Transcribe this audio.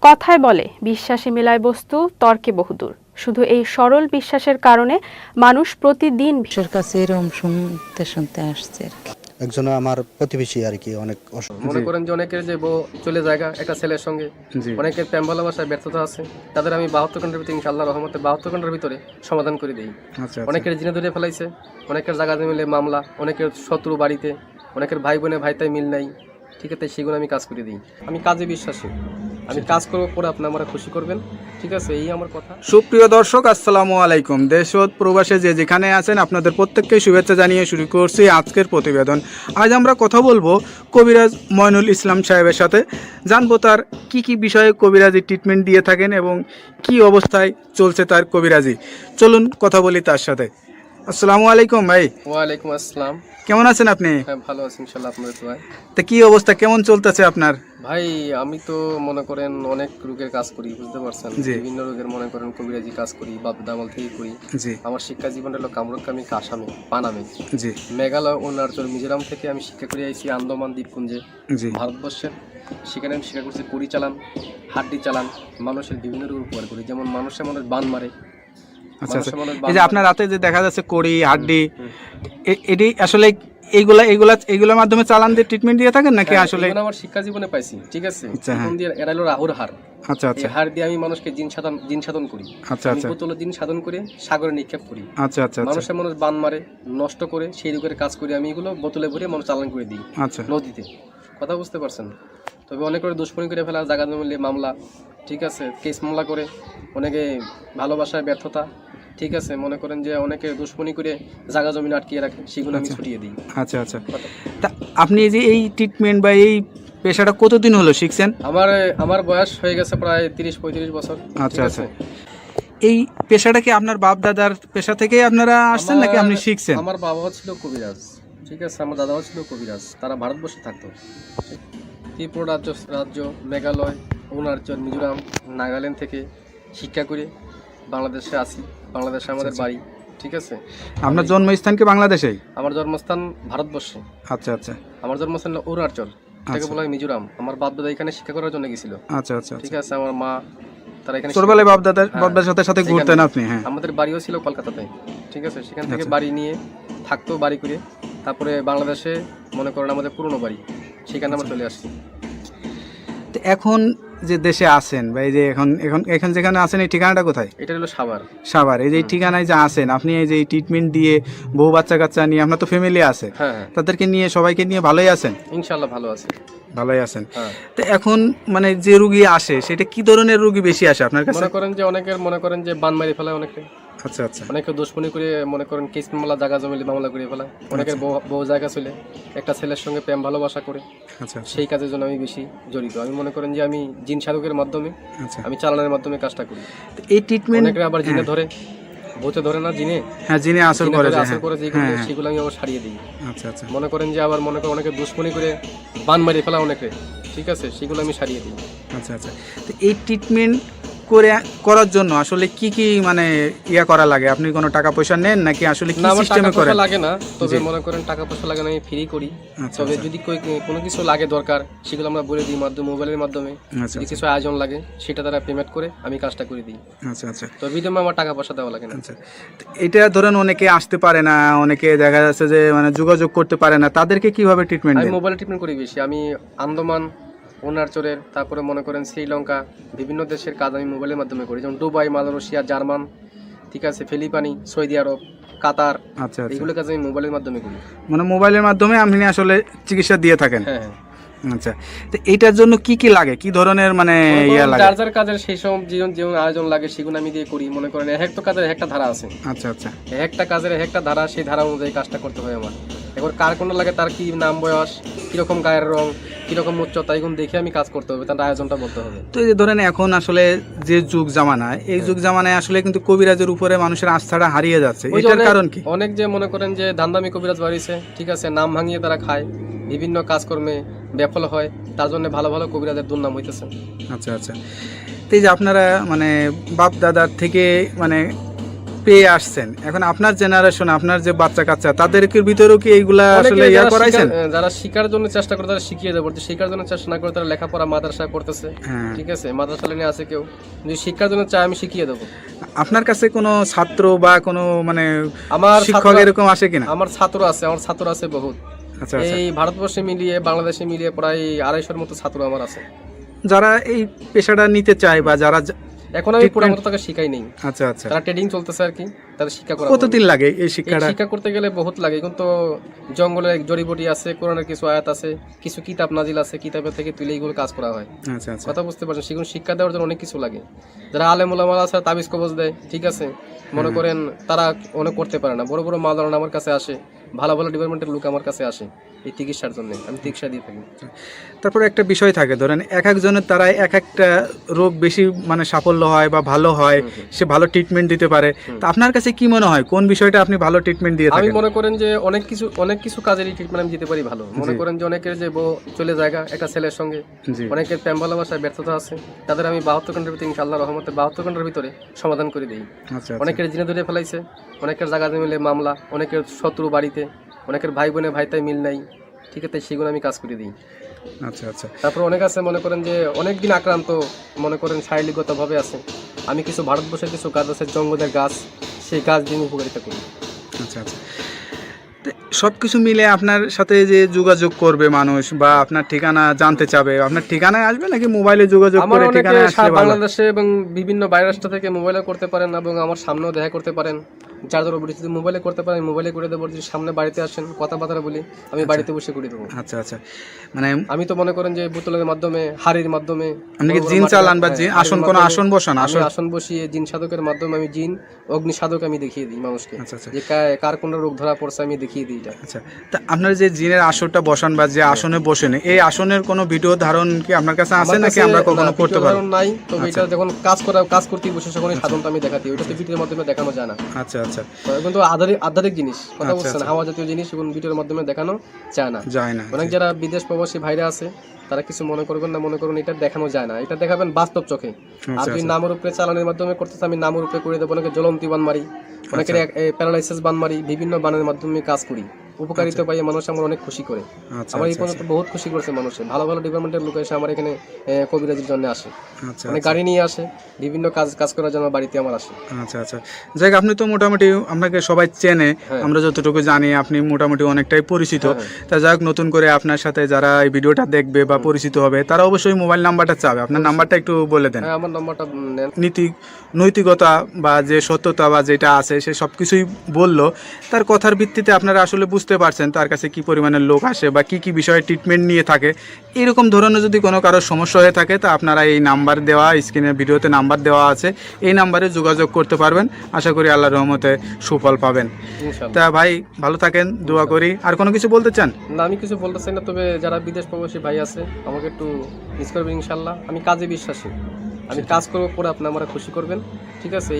কথায় বলে বিশ্বাসে মেলায় বস্তু তর্কে বহুদূর। শুধু এই সরল বিশ্বাসের কারণে মানুষ প্রতিদিন মানুষের কাছে এরকম শুনতে শুনতে আসছে আর কি। একজন আমার প্রতিবেশী আর কি অনেক মনে করেন যে অনেকের যে বউ চলে জায়গা একটা ছেলের সঙ্গে, অনেকের প্রেম ভালোবাসায় ব্যর্থতা আছে, তাদের আমি 72 ঘন্টার ভিতরে ইনশাআল্লাহ রহমতে 72 ঘন্টার ভিতরে সমাধান করে দিই। অনেকের জিনে ধরে ফেলাইছে, অনেকের জায়গা মিলে মামলা, অনেকের শত্রু বাড়িতে, অনেকের ভাই বোনে ভাইতাই মিল নাই, ঠিক আছে, সেগুলো আমি কাজ করে দিই। আমি কাজে বিশ্বাসী, আমি কাজ করবো পরে আপনি আমার খুশি করবেন, ঠিক আছে, এই আমার কথা। সুপ্রিয় দর্শক, আসসালামু আলাইকুম। দেশ ও প্রবাসে যে যেখানে আছেন আপনাদের প্রত্যেককে শুভেচ্ছা জানিয়ে শুরু করছি আজকের প্রতিবেদন। আজ আমরা কথা বলবো কবিরাজ ময়নুল ইসলাম সাহেবের সাথে, জানবো তার কি বিষয়ে কবিরাজি ট্রিটমেন্ট দিয়ে থাকেন এবং কি অবস্থায় চলছে তার কবিরাজি। চলুন কথা বলি তার সাথে। আসসালামু আলাইকুম ভাই। ওয়ালাইকুম আসসালাম। কেমন আছেন আপনি? হ্যাঁ, ভালো আছি ইনশাআল্লাহ, আপনাদের দোয়ায়। তা কি অবস্থা, কেমন চলতেছে আপনার? ভাই আমি তো মনে করেন অনেক রোগের কাজ করি, বুঝতে পারছেন, বিভিন্ন রোগের মনে করেন কবিরাজি কাজ করি, বাপ দামাল থেকে করি। আমার শিক্ষা জীবন হলো কামরুকামি, আসামে, পানামে, মেঘালয়, অরুণাচল, মিজোরাম থেকে আমি শিক্ষা করে আইছি আন্দামান দ্বীপপুঞ্জে, ভারতবর্ষের। সেখানে আমি শিক্ষা করছি কুড়ি চালান, হাড্ডি চালান, মানুষের বিভিন্ন রোগ উপকার করি, যেমন মানুষের মানুষ বান মারে। আচ্ছা আচ্ছা, এই যে আপনার রাতে যে দেখা যাচ্ছে কড়ি হাড্ডি, এটি আসলে এইগুলোর মাধ্যমে চালান দিয়ে ট্রিটমেন্ট দিয়ে থাকেন নাকি? আসলে আমার শিক্ষা জীবনে পাইছি, ঠিক আছে, এরা হলো রাহুর হার। আচ্ছা আচ্ছা, হার দিয়ে আমি মানুষকে জিন সাধন করি। আচ্ছা আচ্ছা, বোতল জিন সাধন করে সাগরে নিক্ষেপ করি। আচ্ছা আচ্ছা, মানুষের মানুষ বান মারে, নষ্ট করে, সেই রোগের কাজ করি আমি, এগুলো বোতলে ভরে মানুষ চালান করে দিই নদীতে। কথা বুঝতে পারছেন? তবে অনেক করে দুশ্মনী করে ফেলা, জায়গা জমিলে মামলা, ঠিক আছে, কেস মামলা করে, অনেকে ভালোবাসায় ব্যর্থতা, ঠিক আছে, মনে করেন যে অনেকে দুশ্মনী করে জায়গা জমি আটকিয়ে রাখে, সেগুলো আমি ছুটিয়ে দিই। আচ্ছা আচ্ছা, তা আপনি যে এই ট্রিটমেন্ট বা এই পেশাটা কতদিন হলো শিখছেন? আমার বয়স হয়ে গেছে প্রায় 30-35 বছর। আচ্ছা আচ্ছা, এই পেশাটা কি আপনার বাপ দাদার পেশা থেকে আপনারা আসছেন নাকি আপনি শিখছেন? আমার বাবাও ছিল কবিরাজ, ঠিক আছে, আমার দাদাও ছিল কবিরাজ, তারা ভারতবর্ষে থাকতো। ত্রিপুরা রাজ্য, মেঘালয়, অরুণাচল, মিজোরাম, নাগাল্যান্ড থেকে শিক্ষা করে বাংলাদেশে আসি। বাংলাদেশে আমাদের বাড়ি, ঠিক আছে। আপনার জন্মস্থান কি বাংলাদেশেই? আমার জন্মস্থান ভারতবর্ষে। আচ্ছা আচ্ছা, আমার জন্মস্থান অরুণাচল, তাকে বলা হয় মিজোরাম। আমার বাপ দাদা এখানে শিক্ষা করার জন্য গেছিল। আচ্ছা আচ্ছা, ঠিক আছে, আমার মা তারা এখানে ছোটবেলায় বাপ দাদার সাথে ঘুরতেন আপনি? হ্যাঁ, আমাদের বাড়িও ছিল কলকাতাতে, ঠিক আছে, সেখান থেকে বাড়ি নিয়ে থাকতো, বাড়ি করে তারপরে বাংলাদেশে মনে করেন আমাদের পুরনো বাড়ি, সেখানে আমরা চলে আসছি। এখন যে দেশে আছেন বা এই যে এখন যেখানে আছেন, এই ঠিকানাটা কোথায়? এটা হলো সাভার। এই যে ঠিকানায় যে আছেন আপনি, এই যে ট্রিটমেন্ট দিয়ে বউ বাচ্চা কাচ্চা নিয়ে, আপনার তো ফ্যামিলি আছে, তাদেরকে নিয়ে সবাইকে নিয়ে ভালোই আছেন? ইনশাআল্লাহ ভালো আছে, ভালোই আছেন। তো এখন মানে যে রোগী আসে, সেটা কি ধরনের রোগী বেশি আসে আপনার কাছে? মনে করেন যে অনেকের মনে করেন যে বান মারি ফেলায় অনেকে। আচ্ছা আচ্ছা, অনেকে দুশ্মনী করে মনে করেন কেস মামলা, জায়গা জমিলে মামলা করে ফেলায়। অনেকের বউ জায়গা চলে একটা ছেলের সঙ্গে প্রেম ভালোবাসা করে। আচ্ছা, সেই কাজের জন্য আমি বেশি জড়িত। আমি মনে করেন যে আমি জিন সাধকের মাধ্যমে, আমি চালানোর মাধ্যমে কাজটা করি। এই ট্রিটমেন্ট অনেকে আবার জিনে ধরে, ভূতে ধরে না, জিনে, হ্যাঁ, জিনে আসর করে, সেগুলো আমি আবার সারিয়ে দিই। আচ্ছা আচ্ছা, মনে করেন যে আবার মনে করেন অনেকে দুশ্মনী করে বান মারি ফেলা অনেকে, ঠিক আছে, সেগুলো আমি সারিয়ে দিই। আচ্ছা আচ্ছা, তো এই ট্রিটমেন্ট করার জন্য আসলে কি মানে করা লাগে? আপনি কোনো টাকা পয়সা নেন নাকি আসলে কি সিস্টেমে করেন? লাগে না, তবে মনে করেন টাকা পয়সা লাগে না, আমি ফ্রি করি। তবে যদি কোনো কিছু লাগে দরকার, সেগুলো আমরা বলে দিই মোবাইলের মাধ্যমে। যদি কিছু আয়োজন লাগে, সেটা তারা পেমেন্ট করে আমি কাজটা করে দিই। আচ্ছা আচ্ছা, তো বিধমে আমার টাকা পয়সা দেওয়া লাগে না। আচ্ছা, এটা ধরেন অনেকে আসতে পারে না, অনেকে দেখা যাচ্ছে যে মানে যোগাযোগ করতে পারে না, তাদেরকে কিভাবে ট্রিটমেন্ট দেন? আমি মোবাইলে ট্রিটমেন্ট করি বেশি। আমি আন্দামান, অরুণাচলের, তারপরে মনে করেন শ্রীলঙ্কা, বিভিন্ন দেশের কাজ আমি মোবাইলের মাধ্যমে করি, যেমন দুবাই, মালয়েশিয়া, জার্মান, ঠিক আছে, ফিলিপাইনি, সৌদি আরব, কাতার। আচ্ছা, এগুলো কাজ আমি মোবাইলের মাধ্যমে করি। মানে মোবাইলের মাধ্যমে আপনি আসলে চিকিৎসা দিয়ে থাকেন? হ্যাঁ হ্যাঁ। আচ্ছা, তো এইটার জন্য কি লাগে, কি ধরনের মানে লাগে? যার কাজের সেই সব যেমন আয়োজন লাগে, সেগুলো আমি দিয়ে করি। মনে করেন একটা কাজের একটা ধারা আছে। আচ্ছা আচ্ছা, একটা কাজের একটা ধারা, সেই ধারা অনুযায়ী কাজটা করতে হয় আমার। এবার কার কোন লাগে, তার কি নাম, বয়স, কিরকম গায়ের রং, কিরকম উচ্চতা, এগুলো দেখে আমি কাজ করতে হবে, তার আয়োজনটা বলতে হবে। তো এই যে ধরেন এখন আসলে যে যুগ জামানায়, এই যুগ জামানায় আসলে কিন্তু কবিরাজের উপরে মানুষের আস্থাটা হারিয়ে যাচ্ছে, এটার কারণ কি? অনেক যে মনে করেন যে ধান্দামি কবিরাজ বাড়িছে, ঠিক আছে, নাম ভাঙিয়ে তারা খায়, বিভিন্ন কাজকর্মে ব্যাফল হয়, তার জন্য ভালো ভালো কবিরাজের দুর্নাম হইতেছে। আচ্ছা আচ্ছা, তো এই যে আপনারা মানে বাপ দাদার থেকে মানে পেয়ে আসছেন, এখন আপনার জেনারেশন, আপনার যে বাচ্চা কাচ্চা, তাদেরকে ভিতরেও কি এইগুলা আসলে ইয়া করাইছেন? যারা শিকার জন্য চেষ্টা করে তারা শিখিয়ে দেবো, শিকার জন্য চেষ্টা না করে তারা লেখাপড়া মাদ্রাসায় পড়তেছে, ঠিক আছে, মাদ্রাসা লাইনে আছে কেউ, যদি শিক্ষার জন্য চায় আমি শিখিয়ে দেবো। আপনার কাছে কোনো ছাত্র বা কোনো মানে আমার শিক্ষক এরকম আসে কিনা? আমার ছাত্র আছে বহুত। আচ্ছা, এই ভারতবর্ষে মিলিয়ে বাংলাদেশে মিলিয়ে প্রায় 250-র মতো ছাত্র আমার আছে, যারা এই পেশাটা নিতে চায় বা যারা এখন আমি পুরো মতো তাকে শিখাই নেই। আচ্ছা আচ্ছা, তারা ট্রেডিং চলতেছে আর কি, তাদের শিক্ষা করা। কতদিন লাগে এই শিক্ষাটা? শিক্ষা করতে গেলে বহুত লাগে, কিন্তু জঙ্গলে জড়িবুটি আছে, কোরআনের কিছু আয়াত আছে, কিছু কিতাব নাজিল আছে, কিতাবের থেকে তুলে এইগুলো কাজ করা হয়। আচ্ছা আচ্ছা, কথা বুঝতে পারছেন, সেগুলো শিক্ষা দেওয়ার জন্য অনেক কিছু লাগে। যারা আলেম ওলামা আছে তাবিজ কবজ দেয়, ঠিক আছে, মনে করেন তারা অনেক করতে পারে না, বড় বড় মাওলানা আমার কাছে আসে, ভালো ভালো ডিপার্টমেন্টের লোক আমার কাছে আসে এই চিকিৎসার জন্য, আমি চিকিৎসা দিয়ে থাকি। তারপরে একটা বিষয় থাকে, ধরেন এক একজনের তারা এক একটা রোগ বেশি মানে সাফল্য হয় বা ভালো হয়, সে ভালো ট্রিটমেন্ট দিতে পারে। তা আপনার কাছে কি মনে হয় কোন বিষয়টা আপনি ভালো ট্রিটমেন্ট দিয়ে থাকেন? আমি মনে করেন যে অনেক কিছু কাজেরই ট্রিটমেন্ট আমি দিতে পারি ভালো। মনে করেন যে অনেকের যে বউ চলে জায়গা একটা ছেলের সঙ্গে, অনেকের প্রেম ভালোবাসায় ব্যর্থতা আছে, তাদের আমি 72 ঘন্টার ভিতরে ইনশাআল্লাহ রহমতে 72 ঘন্টার ভিতরে সমাধান করে দিই। অনেকের জিনে ধরে ফেলাইছে, অনেকের জায়গা মিলে মামলা, অনেকের শত্রু বাড়িতে, অনেকের ভাই বোনে ভাইতাই মিল নাই, ঠিক আছে, সেগুলো আমি কাজ করে দিই। আচ্ছা আচ্ছা, তারপর অনেক আছে মনে করেন যে অনেক দিন আক্রান্ত, মনে করেন শারীরিকগতভাবে আছে, আমি কিছু ভারতবর্ষের কিছু গাছ আছে, জঙ্গলের গাছ, সেই গাছ দিয়ে উপকারিতা করি। আচ্ছা আচ্ছা, সব কিছু মিলে আপনার সাথে যে যোগাযোগ করবে মানুষ বা আপনার ঠিকানা জানতে চাবে, আপনার ঠিকানায় আসবে নাকি মোবাইলে যোগাযোগ করে ঠিকানায় আসলে? বাংলাদেশে এবং বিভিন্ন বাইরের রাষ্ট্র থেকে মোবাইলে করতে পারেন এবং আমার সামনেও দেখা করতে পারেন, যার ধরো যদি মোবাইলে করতে পারেন মোবাইলে করে দেবো, যদি সামনে বাড়িতে আসেন কথাবার্তা বলি আমি বাড়িতে বসে করে দেবো। আচ্ছা আচ্ছা, মানে আমি তো মনে করেন যে বোতলের মাধ্যমে, হাড়ির মাধ্যমে আপনি কি জিন চালান বা আসন কোন আসন বসান? আসন বসিয়ে জিন সাধকের মাধ্যমে আমি জিন অগ্নি সাধক আমি দেখিয়ে দিই মানুষকে, আচ্ছা আচ্ছা, যে কার কোন রোগ ধরা পড়ছে আমি দেখিয়ে দিই এটা। আচ্ছা, তা আপনার যে জিনের আসনটা বসান বা যে আসনে বসেন, এই আসনের কোনো ভিডিও ধারণ কি আপনার কাছে আছে নাকি আমরা কখনো করতে পারবো? নাই, তবে এটা যখন কাজ করতে বসে তখন সাধনটা আমি দেখাতে, ওটা তো ভিডিওর মাধ্যমে দেখানো যায় না। আচ্ছা আচ্ছা, কিন্তু আধ্যাত্মিক জিনিস, কথা বলছেন, হাওয়া জাতীয় জিনিস এবং ভিডিওর মাধ্যমে দেখানো যায় না। অনেক যারা বিদেশ প্রবাসী ভাইরা আছে তারা কিছু মনে করবেন না, মনে করুন এটা দেখানো যায় না, এটা দেখাবেন বাস্তব চোখে। আর যদি নামের উপরে চালানোর মাধ্যমে করতেছে আমি নামের উপরে করে দেবো, অনেকে জ্বলন্তি বান মারি, অনেকের প্যারালাইসিস বান মারি, বিভিন্ন বানের মাধ্যমে কাজ করি, উপকারিতা পাই, মানুষ আমার অনেক খুশি করে। আমার এই পর্যন্ত বহুত খুশি করছে মানুষে, ভালো ভালো ডিপার্টমেন্টের লোক এসে আমার এখানে কবিরাজির জন্য আসে, মানে গাড়ি নিয়ে আসে, বিভিন্ন কাজ করার জন্য বাড়িতে আমার আসে। আচ্ছা আচ্ছা, যাই আপনি তো মোটামুটি আপনাকে সবাই চেনে, আমরা যতটুকু জানি আপনি মোটামুটি অনেকটাই পরিচিত। তা যাই হোক, নতুন করে আপনার সাথে যারা এই ভিডিওটা দেখবে বা পরিচিত হবে তারা অবশ্যই মোবাইল নাম্বারটা চাবে, আপনার নাম্বারটা একটু বলে দেন। আমার নাম্বারটা নৈতিকতা বা যে সত্যতা বা যেটা আছে সে সব কিছুই বললো, তার কথার ভিত্তিতে আপনারা আসলে বুঝতে পারছেন তার কাছে কি পরিমাণের লোক আসে বা কি কি বিষয়ে ট্রিটমেন্ট নিয়ে থাকে। এরকম ধরনের যদি কোনো কারোর সমস্যা হয়ে থাকে তা আপনারা এই নাম্বার দেওয়া, স্ক্রিনের ভিডিওতে নাম্বার দেওয়া আছে, এই নাম্বারে যোগাযোগ করতে পারবেন। আশা করি আল্লাহর রহমতে সুফল পাবেন। তা ভাই ভালো থাকেন, দোয়া করি। আর কোনো কিছু বলতে চান? না, আমি কিছু বলতে চাই না, তবে যারা বিদেশ প্রবাসী ভাই আছে আমাকে একটু মিস করবেন ইনশাল্লাহ। আমি কাজে বিশ্বাসী, আমি কাজ করবো পরে আপনি আমরা খুশি করবেন, ঠিক আছে।